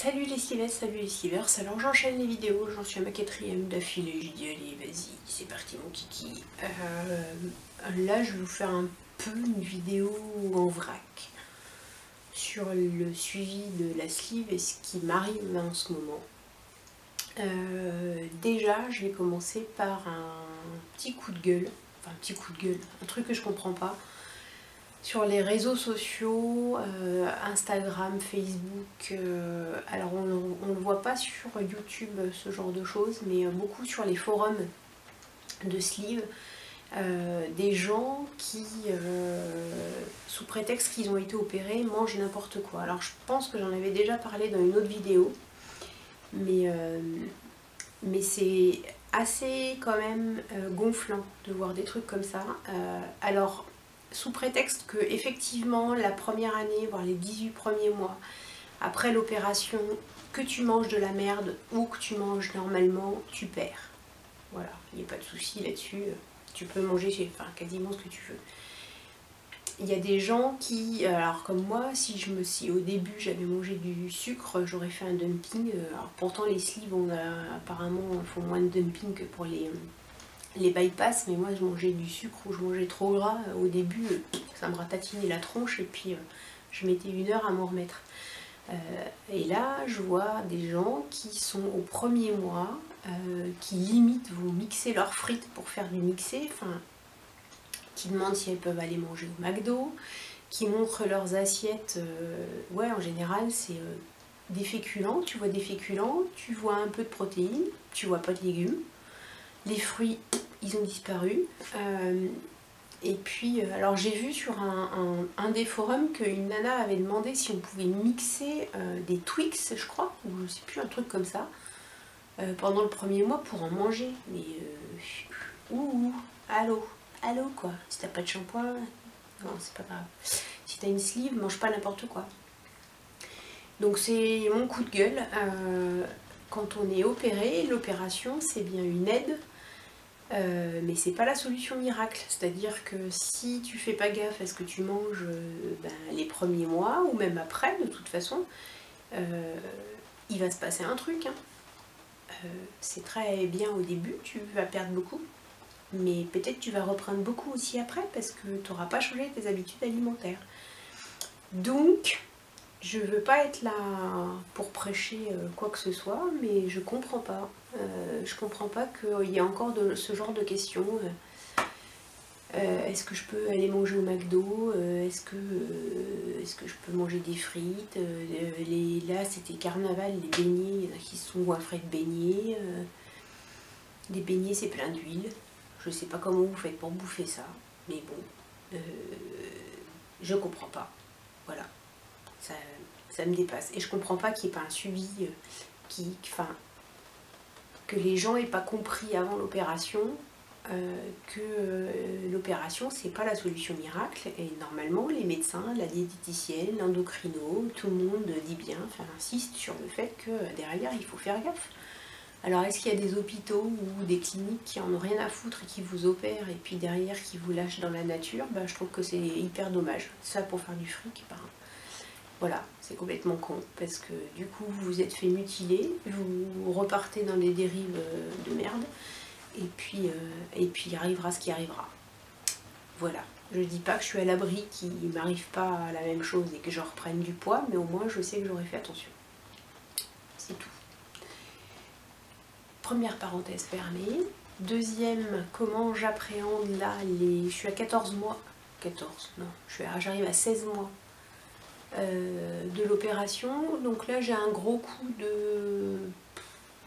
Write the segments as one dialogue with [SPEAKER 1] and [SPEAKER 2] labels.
[SPEAKER 1] Salut les skivesses, salut les skivers, alors j'enchaîne les vidéos, j'en suis à ma 4e d'affilée, j'ai dit allez vas-y, c'est parti mon kiki. Là je vais vous faire un peu une vidéo en vrac sur le suivi de la sleeve et ce qui m'arrive en ce moment. Déjà je vais commencer par un petit coup de gueule, un truc que je comprends pas. Sur les réseaux sociaux, Instagram, Facebook, alors on ne le voit pas sur YouTube ce genre de choses, mais beaucoup sur les forums de sleeve, des gens qui, sous prétexte qu'ils ont été opérés, mangent n'importe quoi. Alors je pense que j'en avais déjà parlé dans une autre vidéo, mais c'est assez quand même gonflant de voir des trucs comme ça. Alors, sous prétexte que effectivement la première année, voire les 18 premiers mois après l'opération, que tu manges de la merde ou que tu manges normalement, tu perds. Voilà, il n'y a pas de souci là-dessus, tu peux manger quasiment ce que tu veux. Il y a des gens qui, alors comme moi, si au début j'avais mangé du sucre, j'aurais fait un dumping. Alors pourtant les sleeves apparemment font moins de dumping que pour les bypass, mais moi je mangeais du sucre ou je mangeais trop gras. Au début, ça me ratatinait la tronche et puis je mettais 1 heure à m'en remettre. Et là, je vois des gens qui sont au premier mois, qui limite vont mixer leurs frites pour faire du mixé, qui demandent si elles peuvent aller manger au McDo, qui montrent leurs assiettes. Ouais, en général, c'est des féculents. Tu vois des féculents, tu vois un peu de protéines, tu vois pas de légumes. Les fruits, ils ont disparu. Et puis, alors j'ai vu sur un des forums qu'une nana avait demandé si on pouvait mixer des Twix, je crois, ou je sais plus, un truc comme ça, pendant le premier mois pour en manger. Mais, allô quoi, si t'as pas de shampoing, non c'est pas grave. Si t'as une sleeve, mange pas n'importe quoi. Donc c'est mon coup de gueule. Quand on est opéré, l'opération c'est bien une aide, mais c'est pas la solution miracle. C'est-à-dire que si tu fais pas gaffe à ce que tu manges les premiers mois, ou même après de toute façon, il va se passer un truc. C'est très bien au début, tu vas perdre beaucoup. Mais peut-être tu vas reprendre beaucoup aussi après parce que tu n'auras pas changé tes habitudes alimentaires. Donc, je veux pas être là pour prêcher quoi que ce soit, mais je comprends pas. Je comprends pas qu'il y ait encore ce genre de questions. Est-ce que je peux aller manger au McDo? Est-ce que je peux manger des frites? Là, c'était carnaval, les beignets, il y en a qui se sont goinfrés de beignets. Les beignets, c'est plein d'huile. Je sais pas comment vous faites pour bouffer ça, mais bon, je comprends pas. Voilà, ça me dépasse. Et je comprends pas qu'il n'y ait pas un suivi, que les gens aient pas compris avant l'opération que l'opération c'est pas la solution miracle. Et normalement, les médecins, la diététicienne, l'endocrino, tout le monde dit bien, insiste sur le fait que derrière il faut faire gaffe. Alors est-ce qu'il y a des hôpitaux ou des cliniques qui en ont rien à foutre et qui vous opèrent et puis derrière qui vous lâchent dans la nature? Je trouve que c'est hyper dommage. Ça pour faire du fric, voilà, c'est complètement con parce que du coup vous vous êtes fait mutiler, vous repartez dans des dérives de merde et puis il arrivera ce qui arrivera. Voilà, je dis pas que je suis à l'abri qu'il ne m'arrive pas la même chose et que je reprenne du poids, mais au moins je sais que j'aurais fait attention. C'est tout. Première parenthèse fermée. Deuxième, comment j'appréhende là je suis à 14 mois. 14, non, j'arrive à 16 mois de l'opération. Donc là j'ai un gros coup de...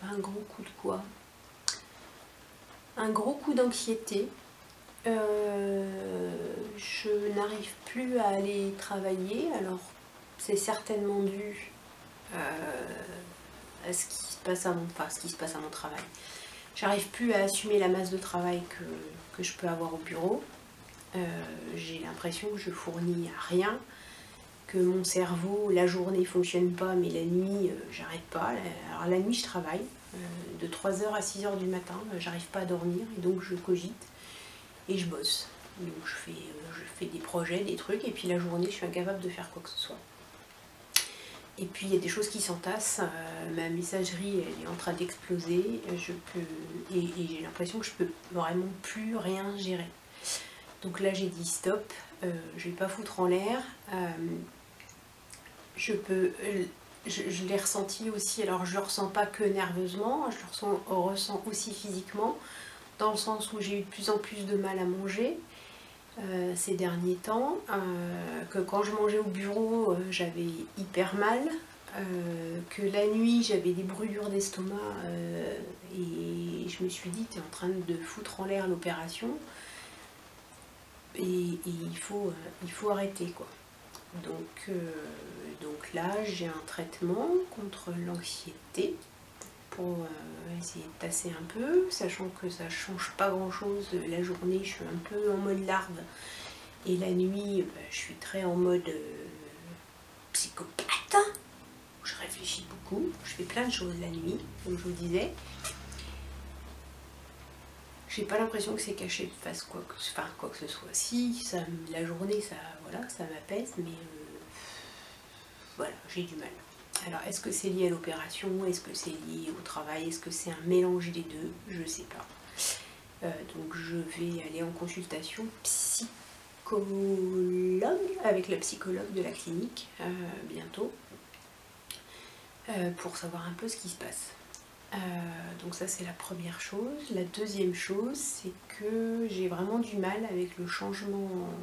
[SPEAKER 1] Un gros coup de quoi? Un gros coup d'anxiété. Je n'arrive plus à aller travailler. Alors c'est certainement dû à ce qui se passe à mon travail. J'arrive plus à assumer la masse de travail que je peux avoir au bureau. J'ai l'impression que je fournis rien, que mon cerveau, la journée fonctionne pas, mais la nuit, j'arrête pas. Alors la nuit, je travaille de 3h à 6h du matin, j'arrive pas à dormir et donc je cogite et je bosse. Donc je fais des projets, des trucs, et puis la journée, je suis incapable de faire quoi que ce soit. Et puis il y a des choses qui s'entassent, ma messagerie elle est en train d'exploser, et j'ai l'impression que je peux vraiment plus rien gérer. Donc là j'ai dit stop, je vais pas foutre en l'air. Je l'ai ressenti aussi, alors je le ressens pas que nerveusement, je le ressens aussi physiquement, dans le sens où j'ai eu de plus en plus de mal à manger ces derniers temps, que quand je mangeais au bureau j'avais hyper mal, que la nuit j'avais des brûlures d'estomac, et je me suis dit t'es en train de foutre en l'air l'opération, et il faut arrêter quoi. Donc là j'ai un traitement contre l'anxiété pour essayer de tasser un peu, sachant que ça change pas grand chose. La journée je suis un peu en mode larve et la nuit je suis très en mode psychopathe. Je réfléchis beaucoup, je fais plein de choses la nuit, comme je vous disais. J'ai pas l'impression que c'est caché de face quoi que ce soit. Si, la journée ça m'apaise, mais voilà, j'ai du mal. Alors, est-ce que c'est lié à l'opération? Est-ce que c'est lié au travail? Est-ce que c'est un mélange des deux? Je sais pas. Donc, je vais aller en consultation psychologue avec la psychologue de la clinique bientôt pour savoir un peu ce qui se passe. Donc ça c'est la première chose. La deuxième chose, c'est que j'ai vraiment du mal avec le changement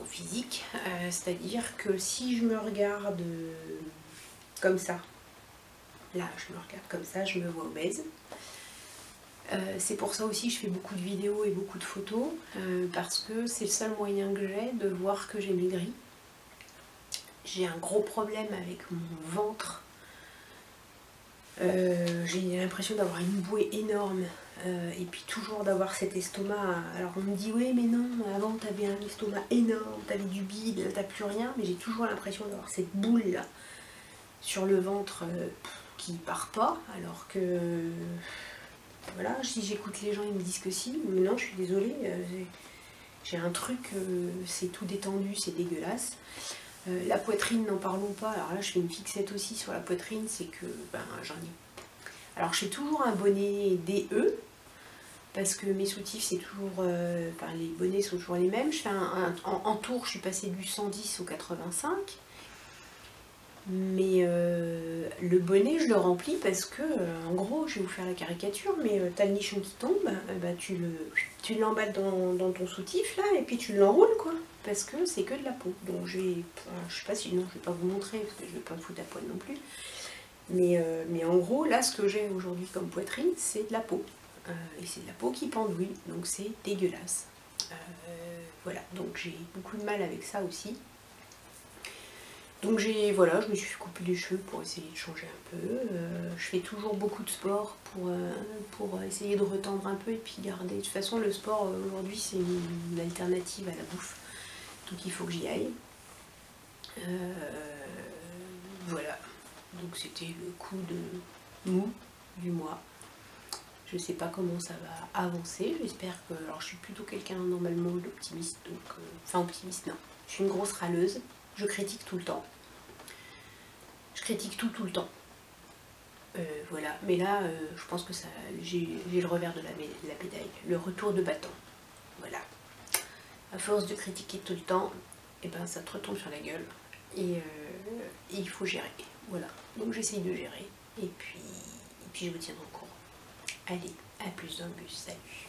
[SPEAKER 1] physique, c'est-à-dire que si je me regarde comme ça, là je me regarde comme ça, je me vois obèse. C'est pour ça aussi que je fais beaucoup de vidéos et beaucoup de photos, parce que c'est le seul moyen que j'ai de voir que j'ai maigri. J'ai un gros problème avec mon ventre. J'ai l'impression d'avoir une bouée énorme, et puis toujours d'avoir cet estomac. Alors on me dit oui mais non, avant t'avais un estomac énorme, t'avais du bide, là t'as plus rien, mais j'ai toujours l'impression d'avoir cette boule là sur le ventre qui part pas, alors que voilà, si j'écoute les gens ils me disent que si, mais non je suis désolée, j'ai un truc, c'est tout détendu, c'est dégueulasse. La poitrine, n'en parlons pas. Alors là, je fais une fixette aussi sur la poitrine, c'est que j'en ai. Alors, je fais toujours un bonnet DE parce que mes soutifs, c'est toujours. Les bonnets sont toujours les mêmes. Je fais en tour, je suis passée du 110 au 85. Mais le bonnet, je le remplis parce que, en gros, je vais vous faire la caricature, mais t'as le nichon qui tombe, tu l'emballes dans ton soutif là, et puis tu l'enroules quoi. Parce que c'est que de la peau. Donc je sais pas si, non, je vais pas vous montrer parce que je vais pas me foutre à poil non plus. Mais en gros, là, ce que j'ai aujourd'hui comme poitrine, c'est de la peau. Et c'est de la peau qui pendouille, donc c'est dégueulasse. Voilà, donc j'ai beaucoup de mal avec ça aussi. Donc je me suis couper les cheveux pour essayer de changer un peu. Je fais toujours beaucoup de sport pour essayer de retendre un peu et puis garder. De toute façon, le sport aujourd'hui, c'est une alternative à la bouffe. Donc il faut que j'y aille. Voilà. Donc c'était le coup de mou du mois. Je sais pas comment ça va avancer. J'espère que... Alors je suis plutôt quelqu'un normalement d'optimiste. Donc, enfin optimiste non. Je suis une grosse râleuse. Je critique tout le temps. Je critique tout le temps. Voilà. Mais là, je pense que j'ai le revers de la médaille. Le retour de bâton. Voilà. À force de critiquer tout le temps, et ben ça te retombe sur la gueule. Et il faut gérer. Voilà. Donc j'essaye de gérer. Et puis je vous tiendrai au courant. Allez, à plus dans le bus. Salut.